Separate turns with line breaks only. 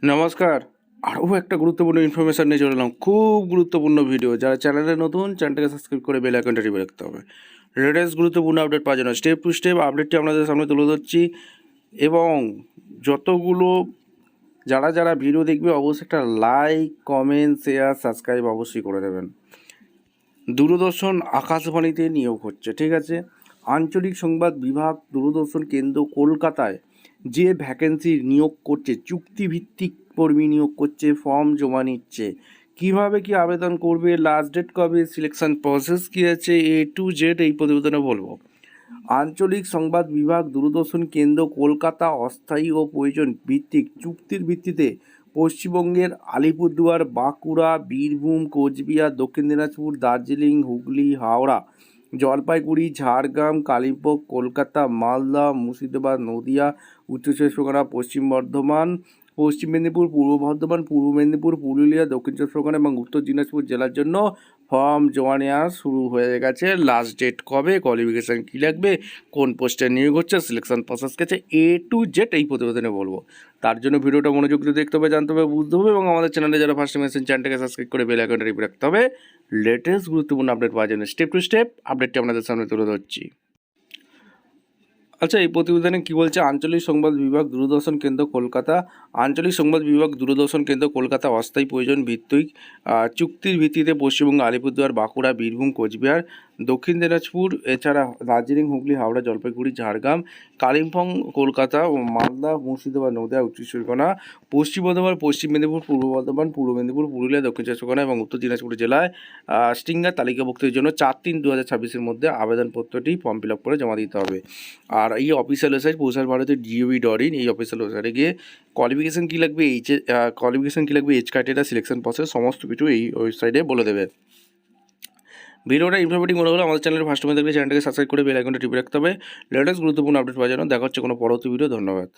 নমস্কার। আরও একটা গুরুত্বপূর্ণ ইনফরমেশান নিয়ে চলে এলাম। খুব গুরুত্বপূর্ণ ভিডিও। যারা চ্যানেলে নতুন, চ্যানেলটাকে সাবস্ক্রাইব করে বেল আইকনটা টিপে রাখতে হবে। লেটেস্ট গুরুত্বপূর্ণ আপডেট পাওয়ার জন্য স্টেপ টু স্টেপ আপডেটটি আপনাদের সামনে তুলে ধরছি। এবং যতগুলো যারা ভিডিও দেখবে অবশ্যই একটা লাইক, কমেন্ট, শেয়ার, সাবস্ক্রাইব অবশ্যই করে দেবেন। দূরদর্শন আকাশবাণীতে নিয়োগ হচ্ছে, ঠিক আছে। আঞ্চলিক সংবাদ বিভাগ দূরদর্শন কেন্দ্র কলকাতায় যে ভ্যাকেন্সি নিয়োগ করছে, চুক্তিভিত্তিক কর্মী নিয়োগ করছে, ফর্ম জমা নিচ্ছে। কিভাবে কি আবেদন করবে, লাস্ট ডেট কবে, সিলেকশন প্রসেস কী আছে, A to Z এই প্রতিবেদনে বলবো। আঞ্চলিক সংবাদ বিভাগ দূরদর্শন কেন্দ্র কলকাতা অস্থায়ী ও প্রয়োজন ভিত্তিক চুক্তির ভিত্তিতে পশ্চিমবঙ্গের আলিপুরদুয়ার, বাঁকুড়া, বীরভূম, কোচবিহার, দক্ষিণ দিনাজপুর, দার্জিলিং, হুগলি, হাওড়া, জলপাইগুড়ি, ঝাড়গ্রাম, কালিম্পং, কলকাতা, মালদা, মুর্শিদাবাদ, নদিয়া, উত্তর চব্বিশ পরগনা, পশ্চিম বর্ধমান, পশ্চিম মেদিনীপুর, পূর্ব বর্ধমান, পূর্ব মেদিনীপুর, পুরুলিয়া, দক্ষিণ চব্বিশ পরগনা এবং উত্তর দিনাজপুর জেলার জন্য ফর্ম জমা নেওয়া শুরু হয়ে গেছে। লাস্ট ডেট কবে, কোয়ালিফিকেশান কী লাগবে, কোন পোস্টে নিয়োগ হচ্ছে, সিলেকশন প্রসেস গেছে, A to Z এই প্রতিবেদনে বলবো। তার জন্য ভিডিওটা মনোযোগ দিয়ে দেখতে হবে, জানতে হবে, বুঝতে হবে এবং আমাদের চ্যানেলে যারা ফার্স্ট টাইম এসেছেন চ্যানেলটাকে সাবস্ক্রাইব করে বেল আইকনটা টিপে রাখতে হবে। লেটেস্ট গুরুত্বপূর্ণ আপডেট পাওয়ার জন্য স্টেপ টু স্টেপ আপডেটটি আপনাদের সামনে তুলে ধরছি। আচ্ছা, এই প্রতিবেদনে কী বলছে, আঞ্চলিক সংবাদ বিভাগ দূরদর্শন কেন্দ্র কলকাতা। আঞ্চলিক সংবাদ বিভাগ দূরদর্শন কেন্দ্র কলকাতা অস্থায়ী প্রয়োজন ভিত্তিক চুক্তির ভিত্তিতে পশ্চিমবঙ্গ আলিপুরদুয়ার, বাঁকুড়া, বীরভূম, কোচবিহার, দক্ষিণ দিনাজপুর, এছাড়া দার্জিলিং, হুগলি, হাওড়া, জলপাইগুড়ি, ঝাড়গ্রাম, কালিম্পং, কলকাতা, মালদা, মুর্শিদাবাদ, নদিয়া, উত্তর চব্বিশ পরগনা, পশ্চিম বর্ধমান, পশ্চিম মেদিনীপুর, পূর্ব বর্ধমান, পূর্ব মেদিনীপুর, পুরুলিয়া, দক্ষিণ চব্বিশ পরগনা এবং উত্তর দিনাজপুর জেলায় স্টিঙ্গার তালিকাভুক্তির জন্য 4/3/2026 মধ্যে আবেদনপত্রটি ফর্ম ফিল আপ করে জমা দিতে হবে। আর এই অফিসিয়াল ওয়েবসাইট প্রসার ভারতের gov.in, এই অফিসিয়াল ওয়েবসাইটে গিয়ে কোয়ালিফিকেশান কী লাগবে, এজ ক্রাইটেরিয়া, সিলেকশন প্রসেস সমস্ত কিছু এই ওয়েবসাইটে বলে দেবে। ভিডিওটা ইনফরমেটিভ মনে হলে আমাদের চ্যানেলের ফার্স্ট টাইম দেখলে চ্যানেলটাকে সাবস্ক্রাইব করে বেল আইকনটা টিপে রাখতে হবে। লেটেস্ট গুরুত্বপূর্ণ আপডেট পাওয়ার জন্য দেখা হচ্ছে কোনো পরবর্তী ভিডিও। ধন্যবাদ।